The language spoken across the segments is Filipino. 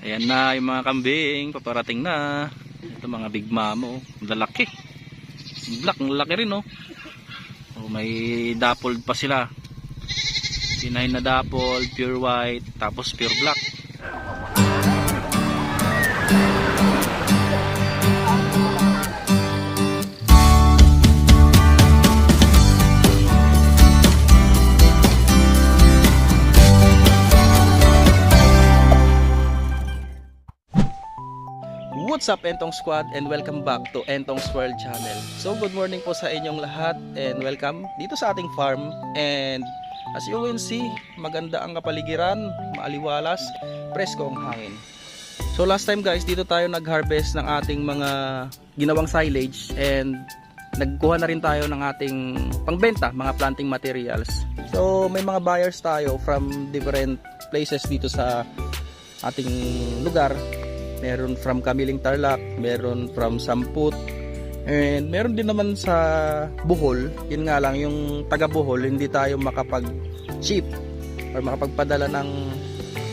Ayan na yung mga kambing, paparating na. Ito mga big mamo, lalaki. Black, ang laki rin oh. Oh, may dappled pa sila. Sinahin na dappled, pure white, tapos pure black. What's up Entong Squad and welcome back to Entong's World Channel. So good morning po sa inyong lahat and welcome dito sa ating farm. And as you will see, maganda ang kapaligiran, maaliwalas, presko ang hangin. So last time guys, dito tayo nag-harvest ng ating mga ginawang silage and nagkuha na rin tayo ng ating pangbenta, mga planting materials. So may mga buyers tayo from different places dito sa ating lugar. Meron from Kamiling Tarlac, meron from Samput, and meron din naman sa Bohol. Yun nga lang, yung taga Bohol, hindi tayo makapag-ship or makapagpadala ng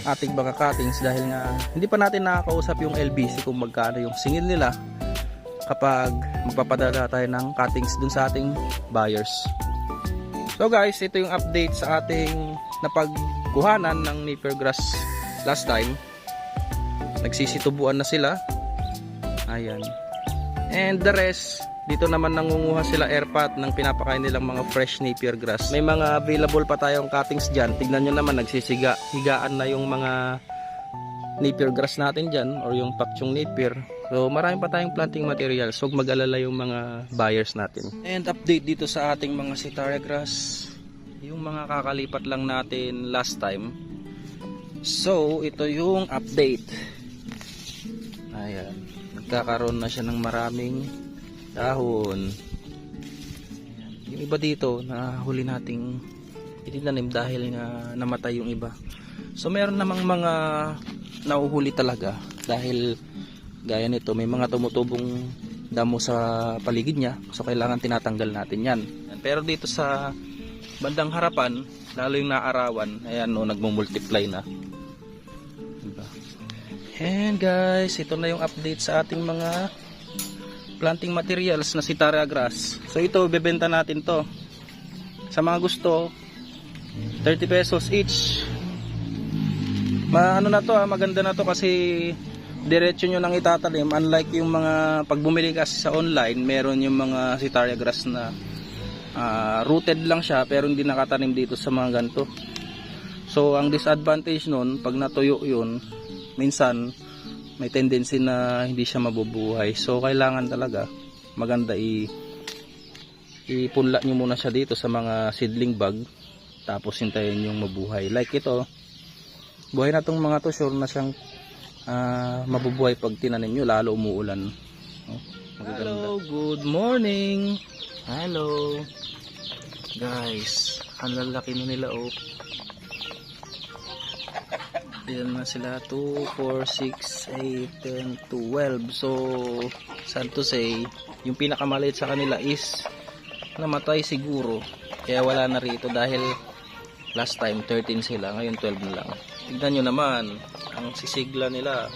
ating mga cuttings dahil nga hindi pa natin nakakausap yung LBC kung magkano yung singil nila kapag magpapadala tayo ng cuttings dun sa ating buyers. So guys, ito yung update sa ating napagkuhanan ng Napier grass last time. Nagsisitubuan na sila. Ayan. And the rest, dito naman nangunguha sila airpot ng pinapakain nilang mga fresh Napier grass. May mga available pa tayong cuttings dyan. Tignan nyo naman, higaan na yung mga Napier grass natin dyan or yung pakchong Napier. So marami pa tayong planting materials. Huwag mag-alala yung mga buyers natin. And update dito sa ating mga Setaria grass. Yung mga kakalipat lang natin last time. So ito yung update. Ayan, nagkakaroon na siya ng maraming dahon. Ayan. Yung iba dito na huli nating itinanim dahil nga namatay yung iba. So meron namang mga nauhuli talaga dahil gaya nito may mga tumutubong damo sa paligid niya. So kailangan tinatanggal natin yan. Pero dito sa bandang harapan, lalo yung naarawan, ayan no, nagmumultiply na. Diba? And guys, ito na yung update sa ating mga planting materials na Setaria grass. So ito, bebenta natin to. Sa mga gusto, 30 pesos each. Ano na to, maganda na to kasi diretso nyo nang itatanim. Unlike yung mga pag bumili kasi sa online, meron yung mga Setaria grass na rooted lang siya pero hindi nakatanim dito sa mga ganito. So ang disadvantage nun, pag natuyo yun, minsan may tendency na hindi siya mabubuhay. So kailangan talaga maganda ipunla nyo muna siya dito sa mga seedling bag, tapos hintayin yung mabuhay. Like ito, buhay na tong mga to, sure na siyang mabubuhay pag tinanim nyo, lalo umuulan. Hello, good morning. Hello guys, ang lalaki na nila oh. Yan na sila, 2, 4, 6, 8, 10, 12. So sad to say, yung pinakamaliit sa kanila is namatay siguro, kaya wala na rito dahil last time 13 sila, ngayon 12 na lang. Tignan nyo naman ang sisigla nila.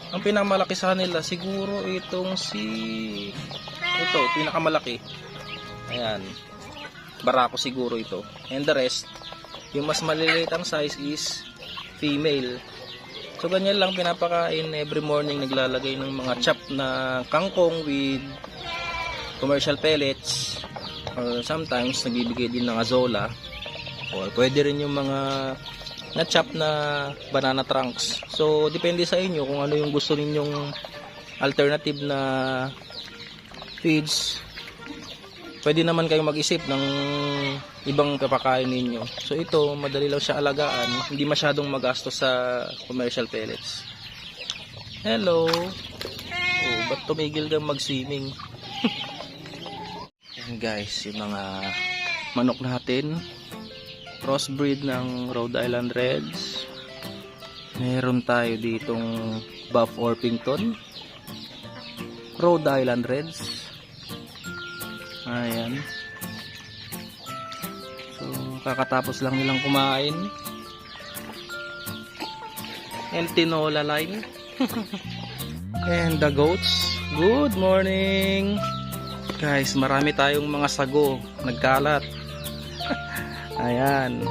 Ang pinakamalaki sa kanila siguro itong ito, pinakamalaki. Ayan, barako siguro ito. And the rest, yung mas maliliit ang size is female. So ganyan lang pinapakain every morning. Naglalagay ng mga chop na kangkong with commercial pellets, or sometimes nagbibigay din ng azola, or pwede rin yung mga na chop na banana trunks. So depende sa inyo kung ano yung gusto ninyong alternative na feeds. Pwede naman kayong mag-isip ng ibang papakain ninyo. So ito, madali lang siya alagaan, hindi masyadong magastos sa commercial pellets. Hello. Oh, ba't tumigil kang mag-swimming? Yan guys, yung mga manok natin, crossbreed ng Rhode Island Reds. Meron tayo ditong Buff Orpington, Rhode Island Reds. Ayan. So kakatapos lang nilang kumain. and tinola line. And the goats, good morning. Guys, marami tayong mga sago nagkalat. Ayan,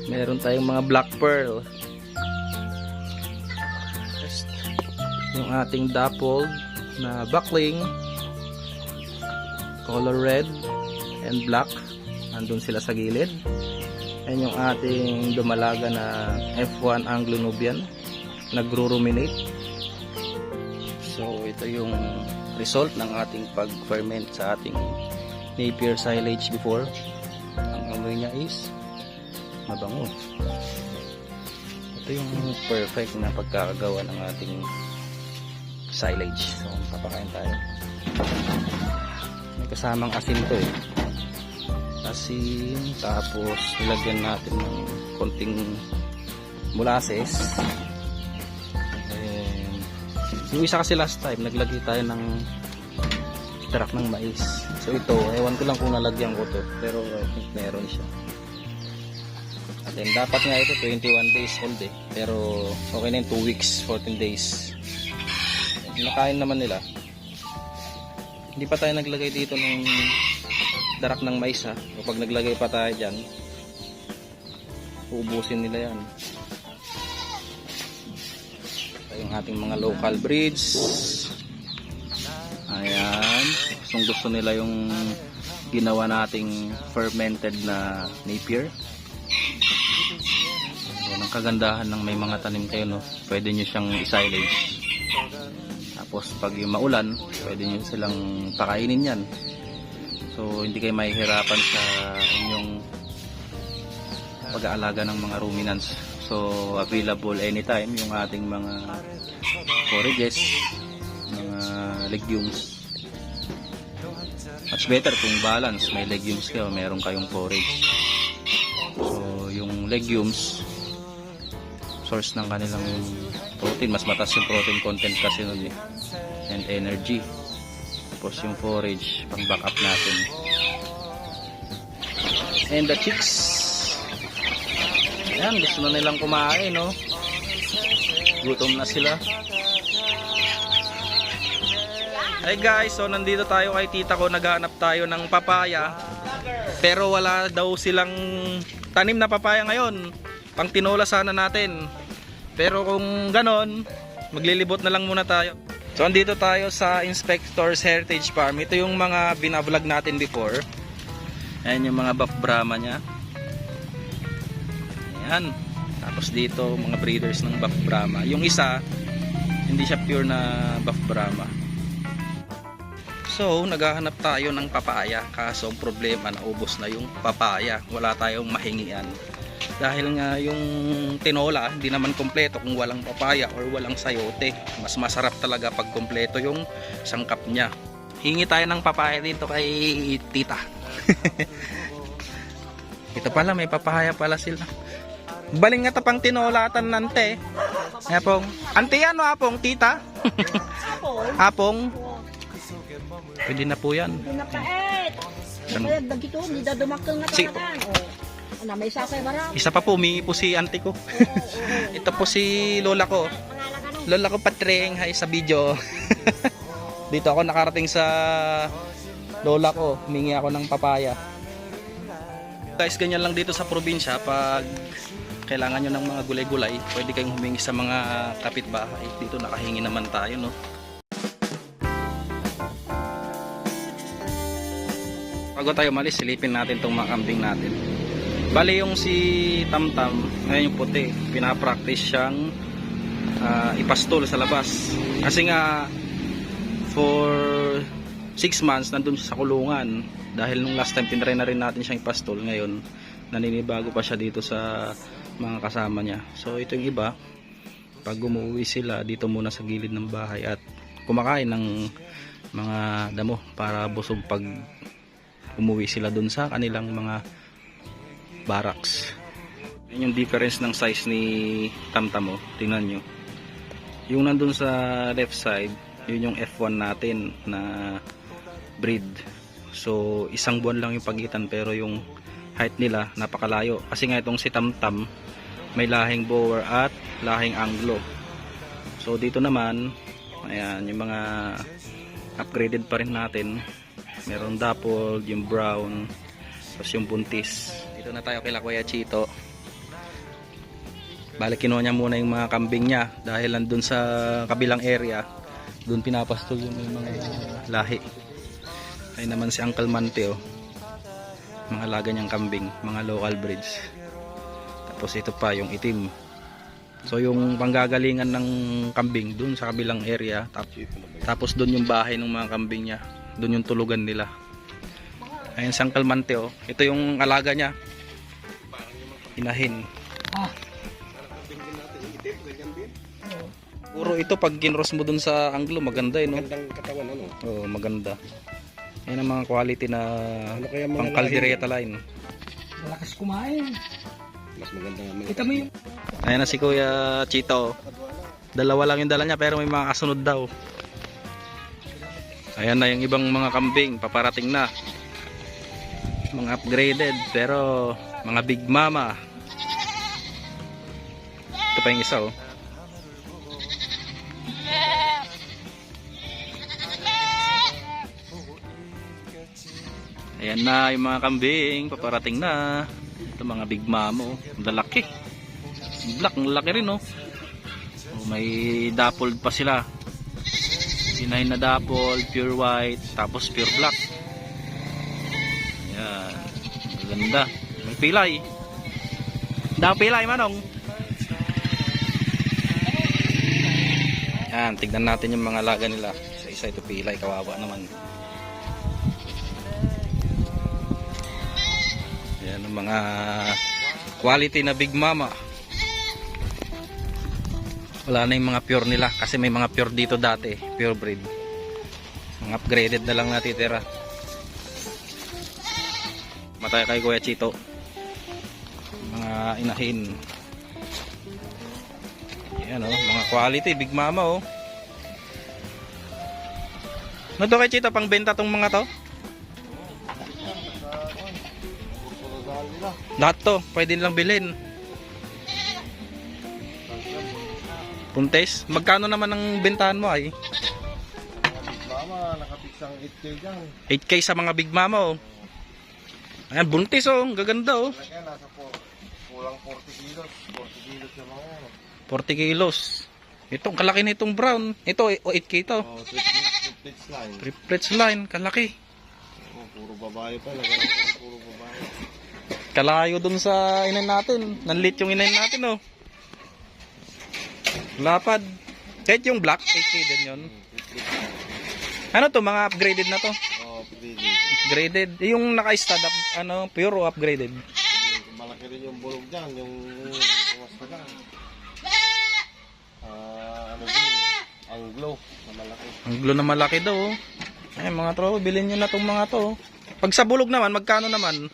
meron tayong mga black pearl. Yung ating dappled na buckling, color red and black, andun sila sa gilid. And yung ating dumalaga na F1 Anglo-Nubian, nagro-ruminate. So ito yung result ng ating pag-ferment sa ating Napier silage before. Ang amoy niya is mabango. Ito yung perfect na pagkakagawa ng ating silage. So papakain tayo. May kasamang asin to eh. Asin, tapos nilagyan natin ng konting molasses. And yung isa kasi last time naglagay tayo ng extract ng mais. So ito, ewan ko lang kung nalagyan ko to, pero I think meron siya. At then dapat nga ito 21 days old eh, pero okay na yung 2 weeks, 14 days. Nakain naman nila. Hindi pa tayo naglagay dito ng darak ng mais ha. Kapag naglagay pa tayo dyan, uubusin nila yan. Ito yung ating mga local breeds. Ayan, kung gusto nila yung ginawa nating fermented na Napier. Yan ang kagandahan ng may mga tanim kayo, no? Pwede nyo siyang i-silage. Tapos pag yung maulan, pwede nyo silang pakainin yan. So hindi kayo mahihirapan sa inyong pag-aalaga ng mga ruminants. So available anytime yung ating mga forages, mga legumes. Much better kung balance, may legumes kayo, meron kayong forage. So yung legumes, source ng kanilang protein, mas mataas yung protein content kasi nun eh, and energy. Tapos yung forage, pang backup natin. And the chicks, ayan, gusto na nilang kumain, no? Gutom na sila. Hey guys, so nandito tayo kay tita ko, naghahanap tayo ng papaya. Pero wala daw silang tanim na papaya ngayon. Pang tinola sana natin. Pero kung ganon, maglilibot na lang muna tayo. So andito tayo sa Inspector's Heritage Farm. Ito yung mga binablog natin before. Ayan yung mga buff Brahma nya. Ayan. Tapos dito mga breeders ng buff Brahma. Yung isa, hindi siya pure na buff Brahma. So naghahanap tayo ng papaya. Kaso ang problema, naubos na yung papaya. Wala tayong mahingian. Dahil nga yung tinola hindi naman kompleto kung walang papaya or walang sayote. Mas masarap talaga pag kompleto yung sangkap niya. Hingi tayo ng papaya dito kay tita. Ito pala, may papaya pala sila. Baling nga tapang tinolatan nante. Apong, ante yan o apong tita? Apong? Pwede na po yan. Ano? Isa pa po, may po si auntie ko. Ito po si lola ko. Lola ko Patreng, hi sa video. Dito ako nakarating sa lola ko, humingi ako ng papaya. Guys, ganyan lang dito sa probinsya. Pag kailangan nyo ng mga gulay-gulay, pwede kayong humingi sa mga kapitbahay. Dito nakahingi naman tayo, no? Bago tayo malis, silipin natin itong mga kambing natin. Bali yung si Tamtam, ngayon yung puti, pinapractice siyang ipastol sa labas. Kasi nga for 6 months nandun siya sa kulungan. Dahil nung last time tinry na rin natin siyang ipastol, ngayon naninibago pa siya dito sa mga kasama niya. So ito yung iba, pag umuwi sila dito muna sa gilid ng bahay at kumakain ng mga damo para busog pag umuwi sila dun sa kanilang mga barracks. Yan yung difference ng size ni Tamtam, oh. Tingnan nyo. Yung nandun sa left side, yun yung F1 natin na breed. So isang buwan lang yung pagitan, pero yung height nila napakalayo. Kasi nga itong si Tamtam, may lahing Boer at lahing Anglo. So dito naman, ayan, yung mga upgraded pa rin natin. Meron dappled, yung brown, tapos yung buntis. Dito na tayo kay Kuya Chito. Balik kinuha niya muna yung mga kambing niya dahil nandun sa kabilang area, doon pinapastol yung mga lahi. Ay naman si Uncle Mante, oh. Mga alaga niyang kambing, mga local breeds. Tapos ito pa yung itim. So yung panggagalingan ng kambing doon sa kabilang area. Tapos doon yung bahay ng mga kambing niya. Doon yung tulugan nila. Ayun si Uncle Mante, oh. Ito yung alaga niya. Inahin. Puro ito pag kinross mo dun sa Anglo, maganda no? Magandang katawan, ano? Oo, maganda. Yan ang mga quality na Ano kaya mga pang caldereta line. Malakas kumain. Mas maganda nga mga. Kita mo yung Ayan na si Kuya Chito. Dalawa lang yung dala niya pero may mga kasunod daw. Ayan na yung ibang mga kambing, paparating na. Mga upgraded pero mga big mama. Ito pa yung isa, oh. Ayan na yung mga kambing, paparating na. Ito mga big mama, oh. Lalaki. Black, ang laki rin, oh. Oh, may dappled pa sila. Inahin na dappled, pure white, tapos pure black. Ayan. Maganda. May pilay. Daw pilay, manong. Ayan, tignan natin yung mga laga nila. Isa-isa ito pilay, kawawa naman. Ayan ang mga quality na big mama. Wala na yung mga pure nila kasi may mga pure dito dati, pure breed. Mga upgraded na lang natitira. Matay kay Kuya Chito. Mga inahin. Ayan, oh, mga quality big mama, oh. Ano to kay Chito, pang benta tong mga to? Lahat to, pwede nilang bilhin. Puntes, magkano naman ang bentahan mo ay? Big mama, nakapiksang 8K dyan. 8K sa mga big mama, oh. Ayan, buntis, oh, ang gaganda, oh. Kaya nasa kulang 40 kilos. 40 kilos yung mga yan. 40 kilos. Itong kalaki nitong brown. Ito, 8K to. Oh, triplets line. Triplets line, kalaki. Oh, puro babae pa. Puro babae. Kalayo dun sa inain natin. Nanlit yung inain natin, oh. Lapad. Kahit yung black, 8K din yun. Ano to, mga upgraded na to? Oh, pwede. Upgraded. Yung naka-stud up, ano, pure o upgraded? Malaki rin yung bulog dyan. Yung kumasta dyan. Ano din, Anglo na malaki. Ang glow na malaki daw, oh. Ay, mga tropa, bilhin nyo na tong mga to, oh. Pag sa bulog naman, magkano naman?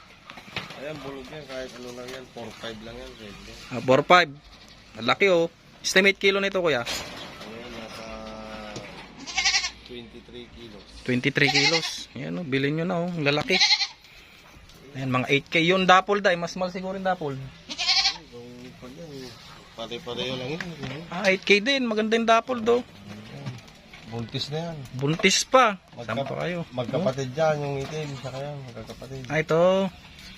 Ayan, bulog yan. Kahit ano lang yan. 4-5 lang yan. Pwede. 4-5. Malaki, oh. Estimate kilo nito, kuya? Ayan, nasa 23 kilos. 23 kilos. Ayan, oh, bilhin nyo na, oh. Ang lalaki. Ayan, mga 8K. Yung dappled ay, mas mahal siguro yung dappled. Yung pag yan, pare-pareho lang yun. 8K din. Maganda yung dappled, oh. Buntis na yan. Buntis pa. Saan pa kayo? Magkapatid dyan yung itim. Saka yan, magkakapatid. Ah, ito.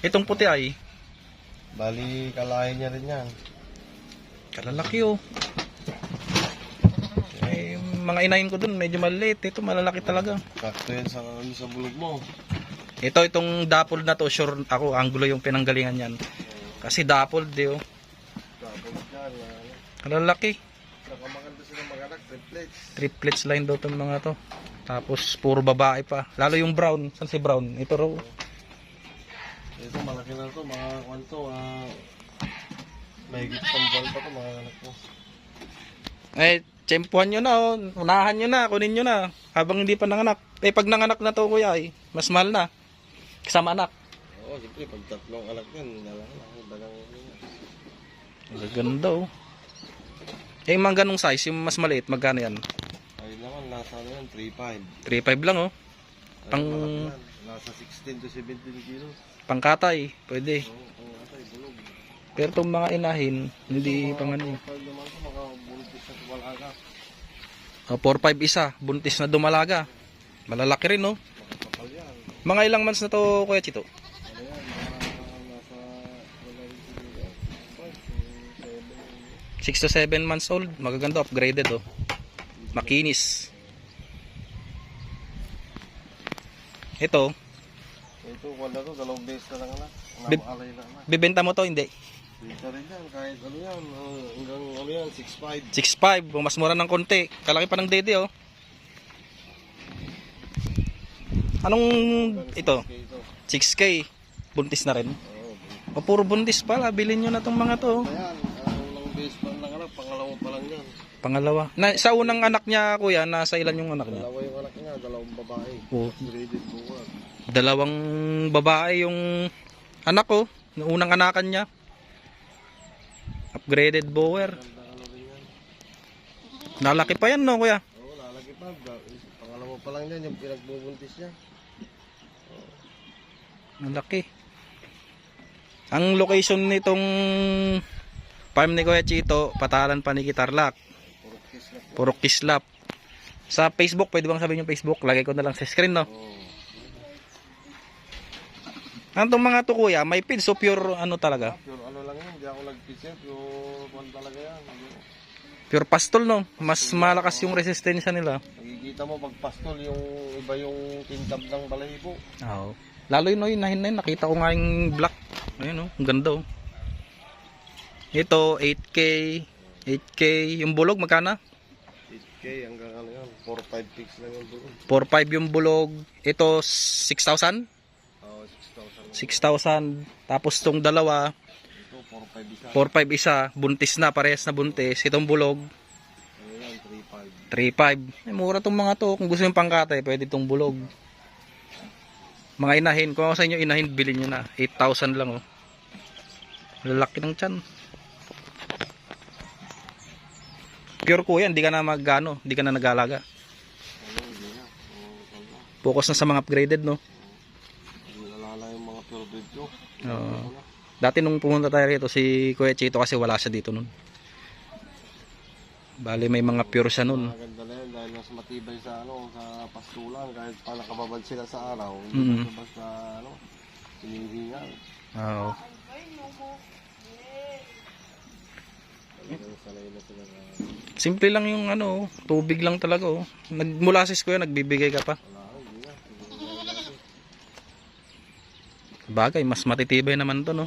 Itong puti ay. Bali, kalahin niya rin yan. Kalalaki, oh. Ay, mga inahin ko dun, medyo maliit. Ito, malalaki talaga. Sakto yan sa bulog mo. Itong dappled na to, sure ako, Anglo yung pinanggalingan yan. Kasi dappled, oh. Tapos yan. Kalalaki. Saka maganda silang maganak, triplets. Triplets line daw itong mga to. Tapos, puro babae pa. Lalo yung brown. Saan si brown? Ito raw. Ito, malaki na ito. Mga kwanto, may higit isang buwan pa ito, mga anak ko. Eh, tsempuhan nyo na, oh. Unahan nyo na, kunin nyo na. Habang hindi pa nanganak. Eh, pag nanganak na to, kuya, eh, mas mahal na. Kasama anak. Oo, siyempre, pag tatlong anak yan, dalang Gaganda, oh. Eh, yung mga ganong size, yung mas maliit, magkano yan? ayun naman, nasa ano yan, 3.5. 3.5 lang, oh. Pang, Nasa 16 to 17 kilos. pangkatay, pwede. Oo, pang atay, bulog. Pero itong mga inahin, hindi pang ano. 4-5 naman ito, mga buntis na tumalaga. 4-5 isa, buntis na dumalaga. Malalaki rin, no? Makapal yan. Mga ilang months na to, Kuya Chito? Ano yan, nasa, wala rin siguro, 5 to 7. 6 to 7 months old. Magaganda, upgraded, oh. Makinis. Ito, Ito, wala to, 2 beses na lang na. Bib- Napakalay lang na. bibenta mo to, hindi. Bita rin yan, kahit ano yan, hanggang ano yan, 6.5. 6.5, mas mura ng konti. Kalaki pa ng dede, oh. Anong ito? Ito. 6K. Buntis na rin. Oo, O, puro buntis pala. Bilhin nyo na tong mga to. ayan, ang beses pa lang anak, pangalawa pa lang yan. Pangalawa. Sa unang anak niya, kuya, nasa ilan yung anak niya? Dalawa yung anak niya, 2 babae. Oh, Graded buwan. 2 babae yung anak ko. Yung unang anakan niya. Upgraded bower. Ganda ano rin yan. Nalaki pa yan, no, kuya? Oo, lalaki pa. Pangalawa pa lang yan, yung pinagbubuntis niya. Nalaki. Ang location nitong farm ni Kuya Chito, Patalan Paniki Tarlac. Puro kiss na. Puro Kislap. Sa Facebook, pwede bang sabihin yung Facebook? Lagay ko na lang sa screen, no? Oo. Ang tong mga to, kuya, may feed, so pure ano talaga? Pure ano lang yun, hindi ako nagpisit. Pure kwan talaga yan. Pure pastol, no? Mas malakas yung resistensya nila. Nakikita mo pag pastol, yung iba yung kintab ng balahibo. Oo. Lalo yun, no, inahin na yun. Nakita ko nga yung black. Ayun, no? Ang ganda, oh. Ito, 8K. 8K. Yung bulog, magkana? 8K hanggang ano yan, 4-5 picks lang yung doon. 4.5 yung bulog. Ito, 6,000? Oo, 6,000. 6,000. Tapos tong dalawa, Ito, 4-5 isa. 4.5 isa. Buntis na, parehas na buntis. Itong bulog, Ano yan, 3-5. 3.5. Eh, mura tong mga to. Kung gusto yung pangkatay, pwede tong bulog. Mga inahin, kung ako sa inyo inahin, bilhin nyo na. 8,000 lang, oh. Lalaki ng tiyan. Pure kuya, hindi ka na magano, hindi ka na nag-alaga. Ano, hindi na. Oo, Focus na sa mga upgraded, no? hindi nalala yung mga pure breed ko. Oo. Dati nung pumunta tayo rito, si Kuya Chito kasi wala siya dito nun. Bali may mga pure siya nun. Maganda na yan dahil mas matibay sa ano, sa pastulan. Kahit pa nakababad sila sa araw, Mhm. hindi basta ano, hinihingal. Oo. Talagang sanay na sila na Simple lang yung ano, tubig lang talaga, oh. Nagmulasis ko yan, nagbibigay ka pa. wala, hindi na. Hindi na natin. Bagay, mas matitibay naman to, no?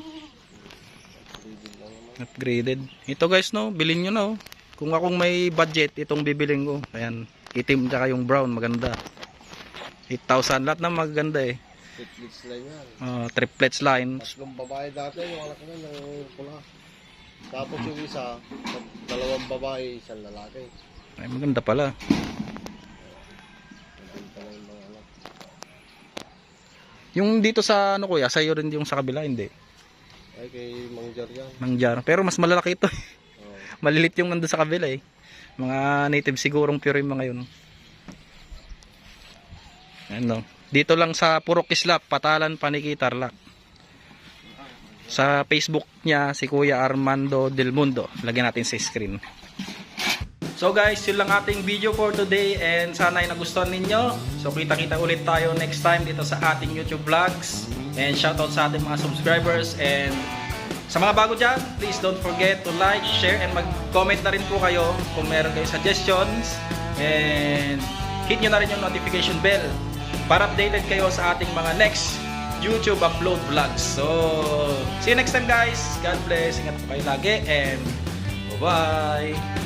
Breeding lang naman. Upgraded. Ito guys, no, bilhin nyo na, oh. Kung akong may budget, itong bibiling ko. Ayan, itim tsaka yung brown, maganda. 8,000, lahat na maganda eh. Triplets lang yan. Triplets line. 3 babae dati, yung anak na yung pula. Tapos yung isa, 2 babae, 1 lalaki. Ay, maganda pala. Nandun pala yung mga anak. Yung dito sa ano kuya, sa'yo rin yung sa kabila, hindi. Ay, kay Mang Jar yan. Mangjar. Pero mas malalaki ito. Oo. Malilit yung nandun sa kabila eh. Mga native sigurong pure yung mga yun. Ano, dito lang sa Puro Kislap, Patalan Paniki Tarlac. Sa Facebook niya si Kuya Armando Del Mundo. Lagyan natin sa screen. So guys, yun lang ating video for today and sana ay nagustuhan ninyo. So kita-kita ulit tayo next time dito sa ating YouTube vlogs. And shoutout sa ating mga subscribers and sa mga bago dyan, please don't forget to like, share, and mag-comment na rin po kayo kung meron kayong suggestions. And hit nyo na rin yung notification bell para updated kayo sa ating mga next YouTube upload vlogs. So, see you next time guys. God bless. Ingat po kayo lagi and bye-bye.